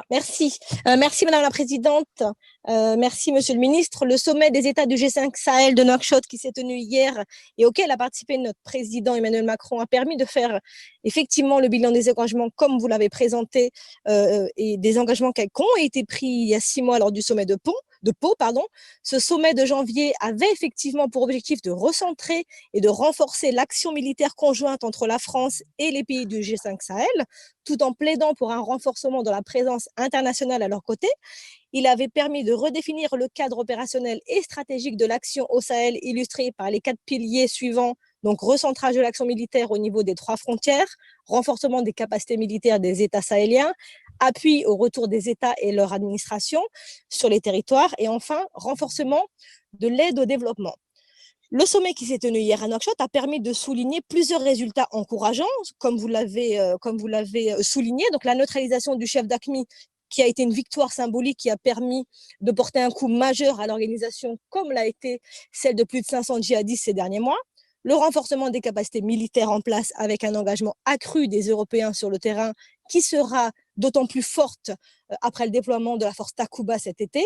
Merci. Merci Madame la Présidente. Merci Monsieur le Ministre. Le sommet des États du G5 Sahel de Nouakchott qui s'est tenu hier et auquel a participé notre président Emmanuel Macron a permis de faire effectivement le bilan des engagements comme vous l'avez présenté et des engagements qui ont été pris il y a 6 mois lors du sommet de Pau, pardon. Ce sommet de janvier avait effectivement pour objectif de recentrer et de renforcer l'action militaire conjointe entre la France et les pays du G5 Sahel, tout en plaidant pour un renforcement de la présence internationale à leur côté. Il avait permis de redéfinir le cadre opérationnel et stratégique de l'action au Sahel, illustré par les 4 piliers suivants. Donc, recentrage de l'action militaire au niveau des 3 frontières, renforcement des capacités militaires des États sahéliens, appui au retour des États et leur administration sur les territoires, et enfin, renforcement de l'aide au développement. Le sommet qui s'est tenu hier à Nouakchott a permis de souligner plusieurs résultats encourageants, comme vous l'avez souligné. Donc, la neutralisation du chef d'AQMI, qui a été une victoire symbolique, qui a permis de porter un coup majeur à l'organisation, comme l'a été celle de plus de 500 djihadistes ces derniers mois. Le renforcement des capacités militaires en place avec un engagement accru des Européens sur le terrain, qui sera d'autant plus forte après le déploiement de la force Takuba cet été.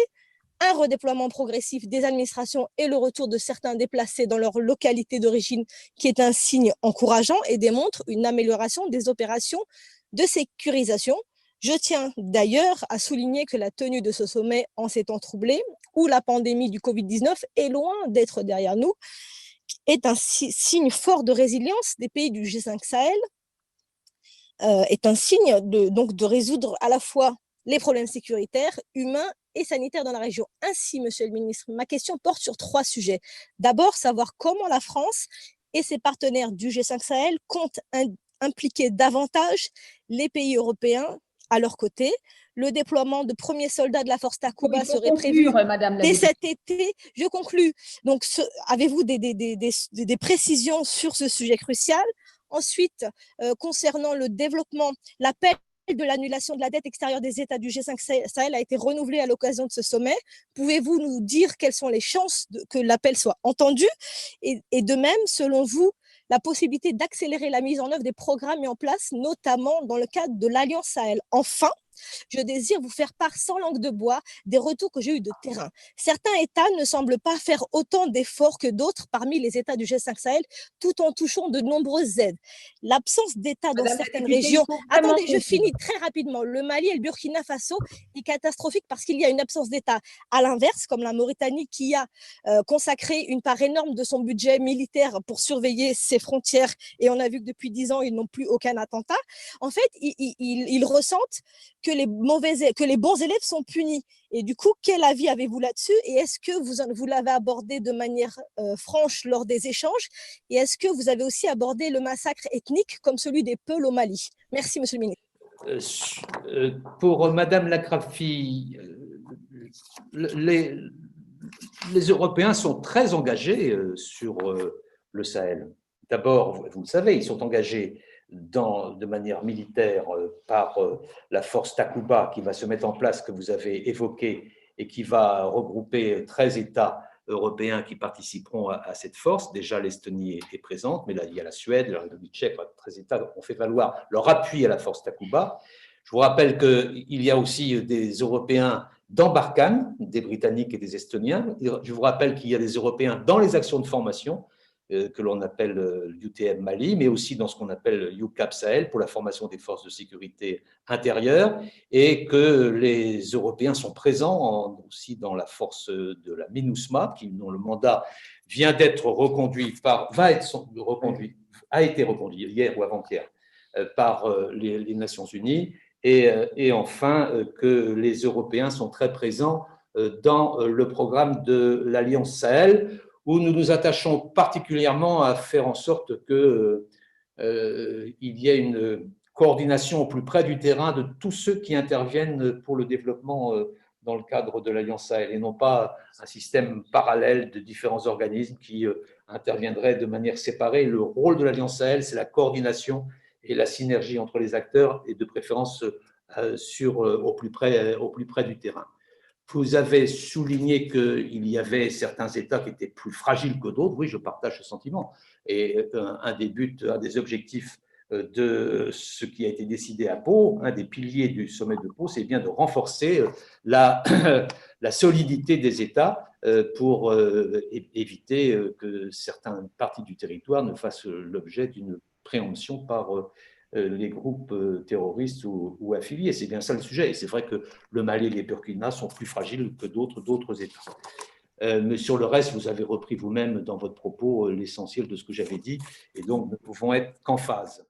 Un redéploiement progressif des administrations et le retour de certains déplacés dans leur localité d'origine, qui est un signe encourageant et démontre une amélioration des opérations de sécurisation. Je tiens d'ailleurs à souligner que la tenue de ce sommet en ces temps troublés, où la pandémie du Covid-19 est loin d'être derrière nous, est un signe fort de résilience des pays du G5 Sahel, est un signe de résoudre à la fois les problèmes sécuritaires, humains et sanitaires dans la région. Ainsi, Monsieur le Ministre, ma question porte sur 3 sujets. D'abord, savoir comment la France et ses partenaires du G5 Sahel comptent impliquer davantage les pays européens à leur côté. Le déploiement de premiers soldats de la force Takuba serait prévu dès cet été. Je conclus. Donc, avez-vous des précisions sur ce sujet crucial? Ensuite, concernant le développement, l'appel de l'annulation de la dette extérieure des États du G5 Sahel a été renouvelé à l'occasion de ce sommet. Pouvez-vous nous dire quelles sont les chances que l'appel soit entendu? Et de même, selon vous, la possibilité d'accélérer la mise en œuvre des programmes mis en place, notamment dans le cadre de l'Alliance Sahel. Enfin, je désire vous faire part sans langue de bois des retours que j'ai eus de terrain. Certains États ne semblent pas faire autant d'efforts que d'autres parmi les États du G5 Sahel, tout en touchant de nombreuses aides. L'absence d'État dans certaines régions… Attendez, je finis très rapidement. Le Mali et le Burkina Faso est catastrophique parce qu'il y a une absence d'État. À l'inverse, comme la Mauritanie qui a consacré une part énorme de son budget militaire pour surveiller ses frontières, et on a vu que depuis 10 ans, ils n'ont plus aucun attentat. En fait, ils ressentent que les bons élèves sont punis. Et du coup, quel avis avez-vous là-dessus? Et est-ce que vous l'avez abordé de manière franche lors des échanges? Et est-ce que vous avez aussi abordé le massacre ethnique comme celui des Peuls au Mali? Merci, Monsieur le Ministre. Pour Madame Lacrafi, les Européens sont très engagés sur le Sahel. D'abord, vous le savez, ils sont engagés de manière militaire par la force Takuba qui va se mettre en place, que vous avez évoquée, et qui va regrouper 13 États européens qui participeront à cette force. Déjà, l'Estonie est présente, mais là, il y a la Suède, la République tchèque, 13 États ont fait valoir leur appui à la force Takuba. Je vous rappelle qu'il y a aussi des Européens dans Barkhane, des Britanniques et des Estoniens. Je vous rappelle qu'il y a des Européens dans les actions de formation, que l'on appelle l'UTM Mali, mais aussi dans ce qu'on appelle UCAP Sahel pour la formation des forces de sécurité intérieure, et que les Européens sont présents aussi dans la force de la MINUSMA, dont le mandat vient d'être reconduit a été reconduit hier ou avant-hier par les Nations Unies, et enfin que les Européens sont très présents dans le programme de l'Alliance Sahel, où nous nous attachons particulièrement à faire en sorte qu'il y ait une coordination au plus près du terrain de tous ceux qui interviennent pour le développement dans le cadre de l'Alliance Sahel, et non pas un système parallèle de différents organismes qui interviendraient de manière séparée. Le rôle de l'Alliance Sahel, c'est la coordination et la synergie entre les acteurs, et de préférence au plus près du terrain. Vous avez souligné qu'il y avait certains États qui étaient plus fragiles que d'autres. Oui, je partage ce sentiment. Et un des objectifs de ce qui a été décidé à Pau, un des piliers du sommet de Pau, c'est bien de renforcer la, la solidité des États pour éviter que certaines parties du territoire ne fassent l'objet d'une préemption par les groupes terroristes ou affiliés. C'est bien ça le sujet. Et c'est vrai que le Mali et les Burkina sont plus fragiles que d'autres États. Mais sur le reste, vous avez repris vous-même dans votre propos l'essentiel de ce que j'avais dit, et donc nous ne pouvons être qu'en phase.